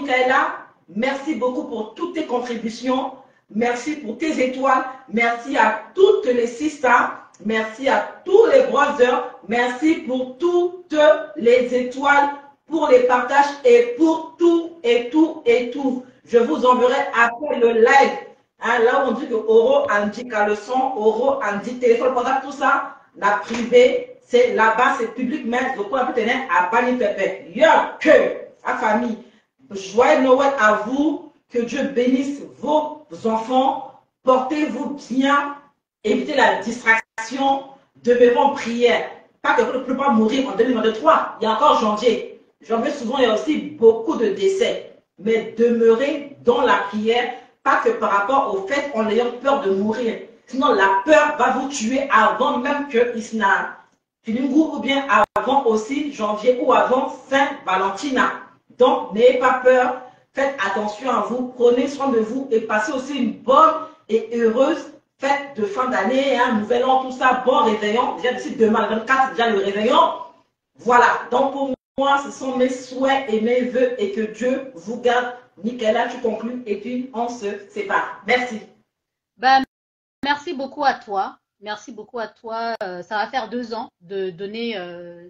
Michaela, merci beaucoup pour toutes tes contributions. Merci pour tes étoiles. Merci à toutes les sisters. Merci à tous les brothers. Merci pour toutes les étoiles, pour les partages et pour tout et tout et tout. Je vous enverrai après le live. Hein, là où on dit que Oro indique à le son, Oro indique téléphone, portable, tout ça, la privée, c'est là-bas, c'est public, mais je peux tenir à Bani Pepe. Yo, que, à famille, joyeux Noël à vous, que Dieu bénisse vos enfants, portez-vous bien, évitez la distraction, demeurez en prière. Pas que vous ne pouvez pas mourir en 2023, il y a encore janvier. Janvier, souvent, il y a aussi beaucoup de décès. Mais demeurez dans la prière, pas que par rapport au fait en ayant peur de mourir. Sinon, la peur va vous tuer avant même que Isna ou bien avant aussi janvier ou avant Saint-Valentina. Donc, n'ayez pas peur, faites attention à vous, prenez soin de vous et passez aussi une bonne et heureuse fête de fin d'année, hein, nouvel an, tout ça, bon réveillon. Déjà, d'ici demain, le 24, déjà le réveillon. Voilà, donc pour moi, ce sont mes souhaits et mes vœux et que Dieu vous garde. Michaela, tu conclus et puis on se sépare. Merci. Ben, merci beaucoup à toi. Merci beaucoup à toi. Ça va faire 2 ans de donner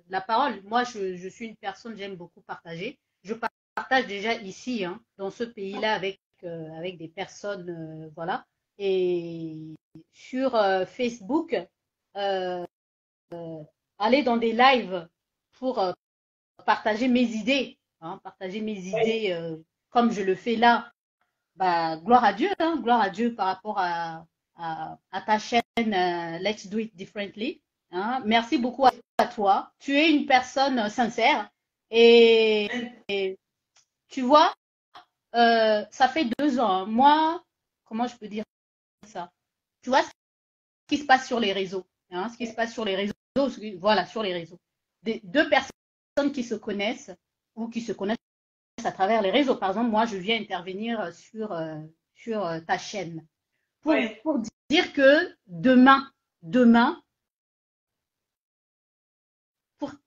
la parole. Moi, je suis une personne, j'aime beaucoup partager. Je partage déjà ici, hein, dans ce pays-là, avec des personnes, voilà. Et sur Facebook, aller dans des lives pour partager mes idées, hein, partager mes idées comme je le fais là. Bah, gloire à Dieu, hein, gloire à Dieu par rapport à ta chaîne Let's Do It Differently. Hein. Merci beaucoup à toi. Tu es une personne sincère et tu vois, ça fait 2 ans. Hein. Moi, comment je peux dire ça? Tu vois ce qui se passe sur les réseaux. Hein, ce qui se passe sur les réseaux, voilà, sur les réseaux. 2 personnes qui se connaissent ou qui se connaissent à travers les réseaux. Par exemple, moi, je viens intervenir sur ta chaîne pour dire que demain,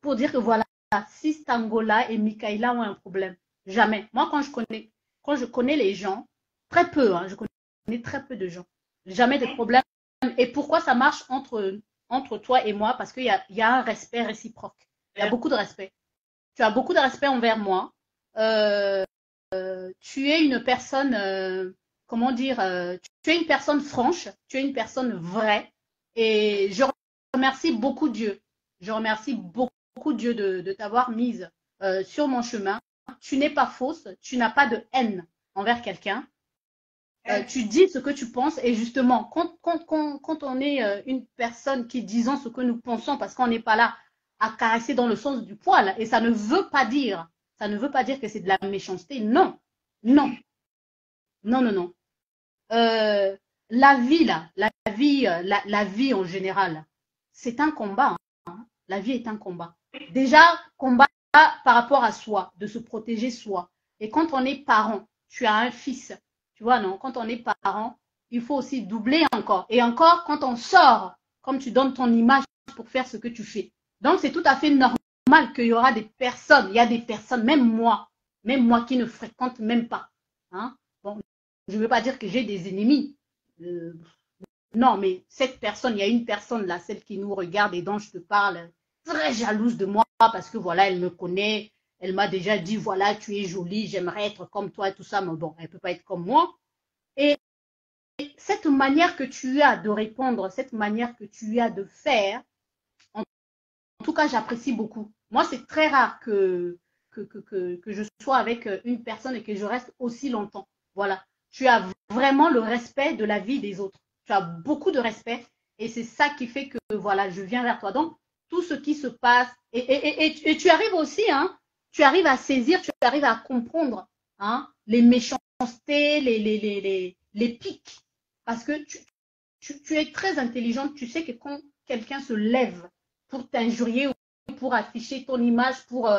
pour dire que voilà, si Stangola et Michaela ont un problème, jamais. Moi, quand je connais les gens, très peu, hein, je connais très peu de gens, jamais de problème. Et pourquoi ça marche entre toi et moi? Parce qu'il y a un respect réciproque. Il y a beaucoup de respect. Tu as beaucoup de respect envers moi. Tu es une personne, comment dire, tu es une personne franche, tu es une personne vraie. Et je remercie beaucoup Dieu. Je remercie beaucoup Dieu de t'avoir mise sur mon chemin. Tu n'es pas fausse, tu n'as pas de haine envers quelqu'un. Tu dis ce que tu penses et justement, quand on est une personne qui disons ce que nous pensons, parce qu'on n'est pas là à caresser dans le sens du poil, et ça ne veut pas dire que c'est de la méchanceté, non, non, non, non, non. La vie là, la vie en général, c'est un combat. Hein. La vie est un combat. Déjà, combat par rapport à soi, de se protéger soi. Et quand on est parent, tu as un fils. Tu vois, non, quand on est parent, il faut aussi doubler encore. Et encore, quand on sort, comme tu donnes ton image pour faire ce que tu fais. Donc, c'est tout à fait normal qu'il y aura des personnes, il y a des personnes, même moi qui ne fréquente même pas. Hein? Bon, je ne veux pas dire que j'ai des ennemis. Non, mais cette personne, il y a une personne là, celle qui nous regarde et dont je te parle, très jalouse de moi parce que voilà, elle me connaît. Elle m'a déjà dit, voilà, tu es jolie, j'aimerais être comme toi et tout ça, mais bon, elle ne peut pas être comme moi. Et cette manière que tu as de répondre, cette manière que tu as de faire, en tout cas, j'apprécie beaucoup. Moi, c'est très rare que je sois avec une personne et que je reste aussi longtemps. Voilà. Tu as vraiment le respect de la vie des autres. Tu as beaucoup de respect et c'est ça qui fait que, voilà, je viens vers toi. Donc, tout ce qui se passe, et tu arrives aussi, hein, tu arrives à saisir, tu arrives à comprendre hein, les méchancetés, les pics. Parce que tu es très intelligente, tu sais que quand quelqu'un se lève pour t'injurier ou pour afficher ton image, pour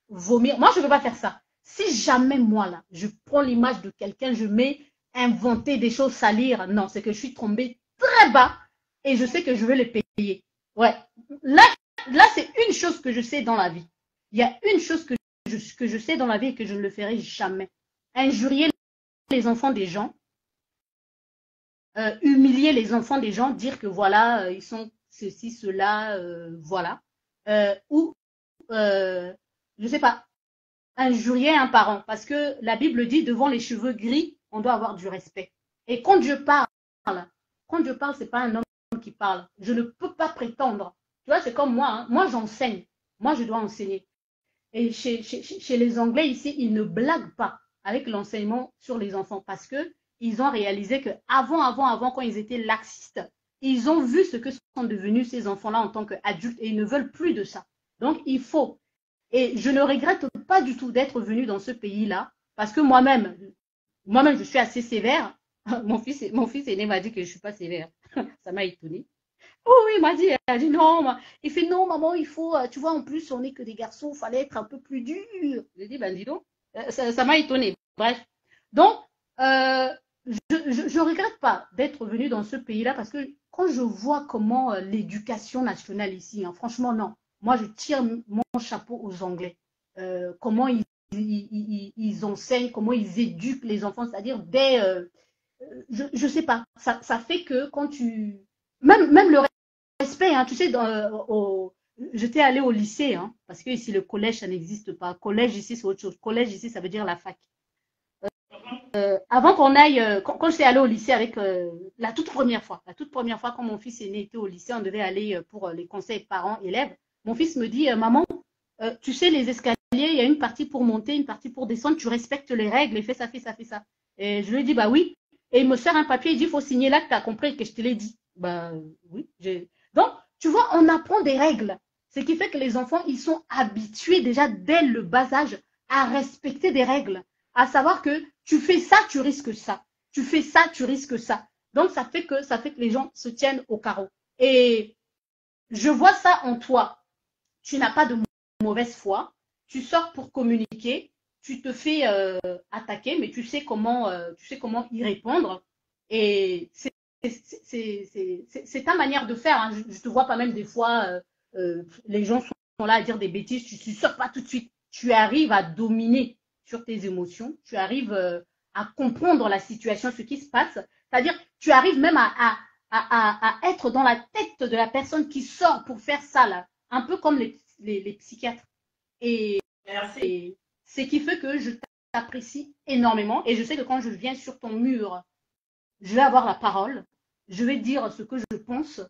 vomir, moi je ne veux pas faire ça. Si jamais moi là, je prends l'image de quelqu'un, je mets inventer des choses, salir, non, c'est que je suis tombée très bas et je sais que je vais les payer. Ouais, là c'est une chose que je sais dans la vie. Il y a une chose que je sais dans la vie et que je ne le ferai jamais. injurier les enfants des gens, humilier les enfants des gens, dire que voilà, ils sont ceci, cela, voilà. Ou, je sais pas, injurier un parent. Parce que la Bible dit, devant les cheveux gris, on doit avoir du respect. Et quand Dieu parle, c'est pas un homme qui parle. Je ne peux pas prétendre. Tu vois, c'est comme moi. Hein. Moi, j'enseigne. Moi, je dois enseigner. Et chez les Anglais, ici, ils ne blaguent pas avec l'enseignement sur les enfants parce que ils ont réalisé que avant, quand ils étaient laxistes, ils ont vu ce que sont devenus ces enfants-là en tant qu'adultes et ils ne veulent plus de ça. Donc, il faut. Et je ne regrette pas du tout d'être venue dans ce pays-là parce que moi-même, je suis assez sévère. Mon fils aîné m'a dit que je ne suis pas sévère. Ça m'a étonnée. Oh oui, il a dit non. Il fait non, maman, il faut, tu vois, en plus, on n'est que des garçons, il fallait être un peu plus dur. J'ai dit, ben dis donc, ça m'a étonné. Bref. Donc, je ne regrette pas d'être venue dans ce pays-là parce que quand je vois comment l'éducation nationale ici, hein, franchement, non. Moi, je tire mon chapeau aux Anglais. Comment ils enseignent, comment ils éduquent les enfants, c'est-à-dire je ne sais pas, ça fait que quand tu... Même le respect, hein, tu sais, j'étais allée au lycée, hein, parce que ici, le collège, ça n'existe pas. Collège, ici, c'est autre chose. Collège, ici, ça veut dire la fac. Avant qu'on aille, quand j'étais allée au lycée avec la toute première fois, quand mon fils aîné était au lycée, on devait aller pour les conseils parents-élèves. Mon fils me dit, maman, tu sais, les escaliers, il y a une partie pour monter, une partie pour descendre, tu respectes les règles et fais ça, fais ça, fais ça. Et je lui ai dit, bah oui. Et il me sert un papier, il dit, il faut signer là que tu as compris que je te l'ai dit. Bah oui. Donc, tu vois, on apprend des règles. Ce qui fait que les enfants, ils sont habitués déjà dès le bas âge à respecter des règles. À savoir que tu fais ça, tu risques ça. Tu fais ça, tu risques ça. Donc, ça fait que les gens se tiennent au carreau. Et je vois ça en toi. Tu n'as pas de mauvaise foi. Tu sors pour communiquer. Tu te fais attaquer, mais tu sais comment y répondre. Et c'est ta manière de faire. Hein. Je te vois pas même des fois, les gens sont là à dire des bêtises. Tu ne sors pas tout de suite. Tu arrives à dominer sur tes émotions. Tu arrives à comprendre la situation, ce qui se passe. C'est-à-dire, tu arrives même à être dans la tête de la personne qui sort pour faire ça, là. Un peu comme les psychiatres. Et ce qui fait que je t'apprécie énormément. Et je sais que quand je viens sur ton mur, je vais avoir la parole. Je vais dire ce que je pense,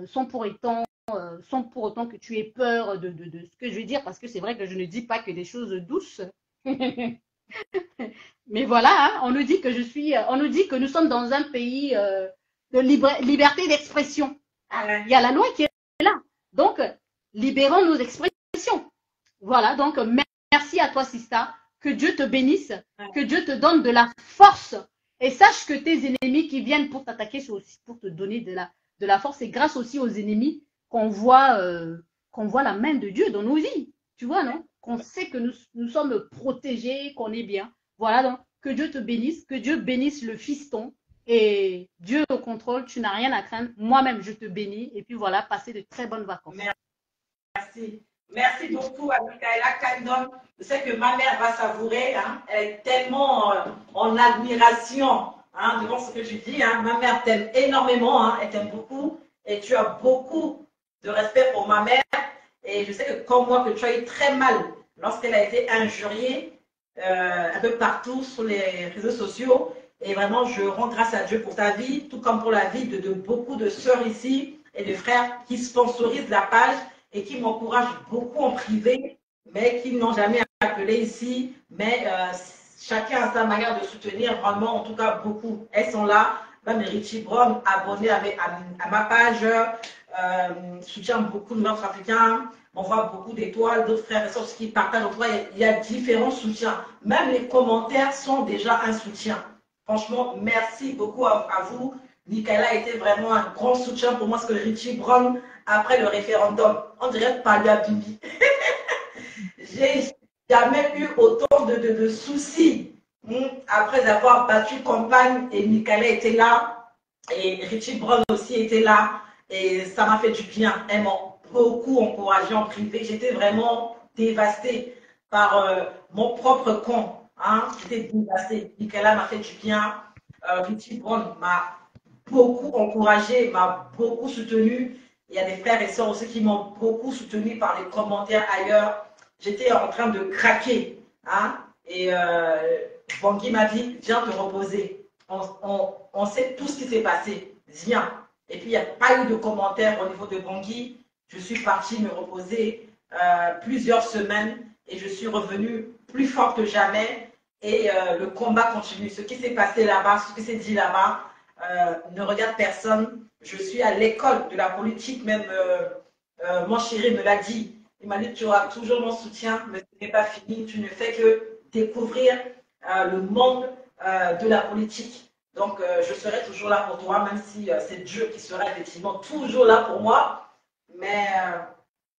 sans pour autant que tu aies peur de ce que je vais dire, parce que c'est vrai que je ne dis pas que des choses douces. Mais voilà, hein, on nous dit que nous sommes dans un pays de liberté d'expression. Il y a la loi qui est là. Donc, libérons nos expressions. Voilà, donc merci à toi, Sista. Que Dieu te bénisse, que Dieu te donne de la force. Et sache que tes ennemis qui viennent pour t'attaquer, c'est aussi pour te donner de la force. Et grâce aussi aux ennemis qu'on voit la main de Dieu dans nos vies. Tu vois, non? Qu'on sait que nous sommes protégés, qu'on est bien. Voilà, donc que Dieu te bénisse, que Dieu bénisse le fiston. Et Dieu au contrôle, tu n'as rien à craindre. Moi-même, je te bénis. Et puis voilà, passez de très bonnes vacances. Merci. Merci beaucoup à Michaela Kandon. Je sais que ma mère va savourer. Hein. Elle est tellement en admiration hein, devant ce que je dis. Hein. Ma mère t'aime énormément. Hein. Elle t'aime beaucoup. Et tu as beaucoup de respect pour ma mère. Et je sais que comme moi, que tu as eu très mal lorsqu'elle a été injuriée un peu partout sur les réseaux sociaux. Et vraiment, je rends grâce à Dieu pour ta vie, tout comme pour la vie de beaucoup de sœurs ici et de frères qui sponsorisent la page et qui m'encouragent beaucoup en privé, mais qui n'ont jamais appelé ici. Mais chacun a sa manière de soutenir, vraiment, en tout cas, beaucoup. Elles sont là. Même Richie Brown, abonné à ma page, soutient beaucoup de Nord-Africains, m'envoie beaucoup d'étoiles, d'autres frères et sœurs qui partagent. En tout cas, il y a différents soutiens. Même les commentaires sont déjà un soutien. Franchement, merci beaucoup à vous. Michaela a été vraiment un grand soutien pour moi, parce que Richie Brown, après le référendum, on dirait pas lui à Bibi. J'ai jamais eu autant de soucis après avoir battu campagne et Michaela était là et Richie Brown aussi était là et ça m'a fait du bien. Elles m'ont beaucoup encouragé en privé. J'étais vraiment dévastée par mon propre camp. Hein, j'étais dévastée. Michaela m'a fait du bien. Richie Brown m'a beaucoup encouragé, m'a beaucoup soutenu. Il y a des frères et sœurs aussi qui m'ont beaucoup soutenu par les commentaires ailleurs. J'étais en train de craquer. Hein, et Bangui m'a dit, viens te reposer. On sait tout ce qui s'est passé. Viens. Et puis, il n'y a pas eu de commentaires au niveau de Bangui. Je suis partie me reposer plusieurs semaines et je suis revenue plus forte que jamais. Et le combat continue. Ce qui s'est passé là-bas, ce qui s'est dit là-bas, ne regarde personne. Je suis à l'école de la politique, même mon chéri me l'a dit. Il m'a dit, tu auras toujours mon soutien, mais ce n'est pas fini. Tu ne fais que découvrir le monde de la politique. Donc, je serai toujours là pour toi, même si c'est Dieu qui sera effectivement toujours là pour moi. Mais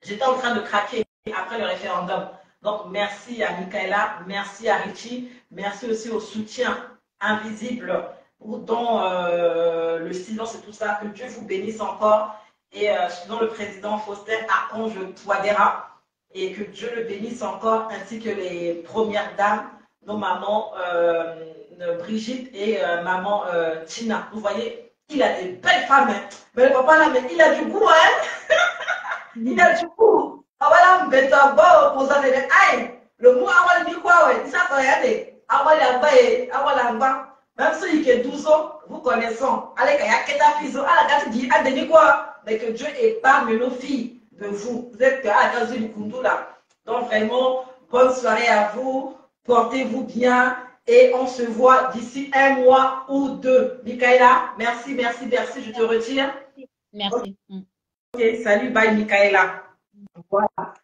j'étais en train de craquer après le référendum. Donc, merci à Michaela, merci à Richie, merci aussi au soutien invisible dont le silence et tout ça. Que Dieu vous bénisse encore. Et dont le président Faustin Archange Touadéra. Et que Dieu le bénisse encore, ainsi que les premières dames, nos mamans Brigitte et maman Tina. Vous voyez, il a des belles femmes. Hein. Mais le papa là, mais il a du goût, hein. Il a du goût. Ah voilà, mais t'as beau pour ça, le mot awal dit quoi, ouais. Ça, ça y est. Awal en bas. Même ceux qui ont 12 ans, vous connaissez. Allez, il y a quelqu'un qui dit, ah, dit quoi? Mais que Dieu épargne nos filles de vous. Vous êtes à la case du Kundu là. Donc vraiment, bonne soirée à vous. Portez-vous bien. Et on se voit d'ici 1 mois ou 2. Michaela, merci, merci, merci. Je te retire. Merci. Ok, salut, bye Michaela. Voilà.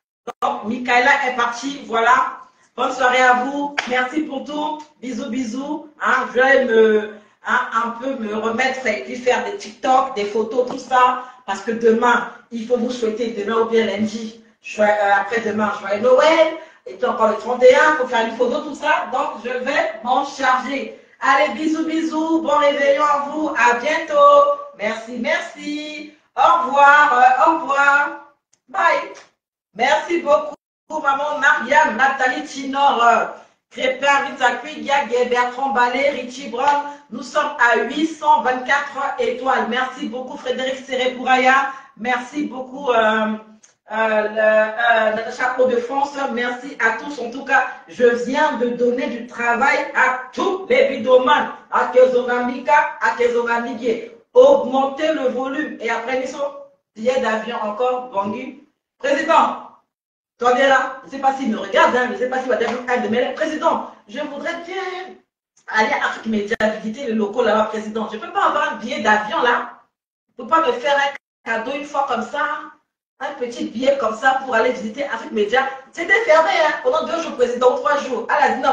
Donc, Michaela est partie. Voilà. Bonne soirée à vous. Merci pour tout. Bisous, bisous. Hein, je vais un peu me remettre et puis faire des TikTok, des photos, tout ça. Parce que demain, il faut vous souhaiter, demain ou bien lundi, après-demain, joyeux Noël. Et puis encore le 31, il faut faire une photo, tout ça. Donc, je vais m'en charger. Allez, bisous, bisous. Bon réveillon à vous. À bientôt. Merci, merci. Au revoir. Au revoir. Bye. Merci beaucoup, maman Marianne, Nathalie Tinor, Crépin, Rita Kuigia, Bertrand Ballet, Richie Brown. Nous sommes à 824 étoiles. Merci beaucoup, Frédéric Serré-Bouraya. Merci beaucoup, Natacha de France, merci à tous. En tout cas, je viens de donner du travail à tous les vidéomans, à Kezonamika, à Kezonamigé. Augmenter le volume. Et après, nous sommes billets d'avion encore, Bangui. Président, toi bien là, je ne sais pas s'il me regarde, hein, je ne sais pas s'il va dire un de mes président, je voudrais bien aller à Afrique Média, visiter le locaux là-bas, président. Je ne peux pas avoir un billet d'avion là. Je ne peux pas me faire un cadeau une fois comme ça. Un petit billet comme ça pour aller visiter Afrique Média. C'était fermé hein, pendant 2 jours, président, ou 3 jours. À la non,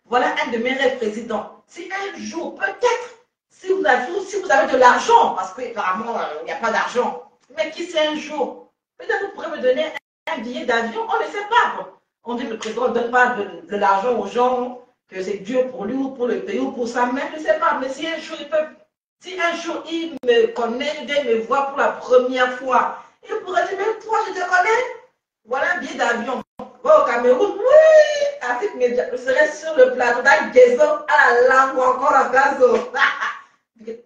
voilà un de mes rêves, président. Si un jour, peut-être, si vous avez de l'argent, parce qu'apparemment, il n'y a pas d'argent, mais qui sait un jour, peut-être vous pourrez me donner un billet d'avion, on ne sait pas. On dit que le président ne donne pas de l'argent aux gens, que c'est Dieu pour lui ou pour le pays ou pour sa mère, je ne sais pas. Mais si un jour, il me connaît, il me voit pour la première fois, il pourrait dire, mais toi, je te connais. Voilà un billet d'avion. Va au Cameroun, oui, Afrique Média. Je serai sur le plateau d'Aguezo à la langue ou encore à Gazo.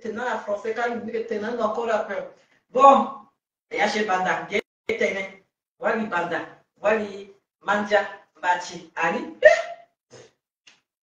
Tenant la français, quand il dit que tenant encore la peur. Bon, et à chez Banda, Wali Banda, Wali Manja, Bachi, Ali.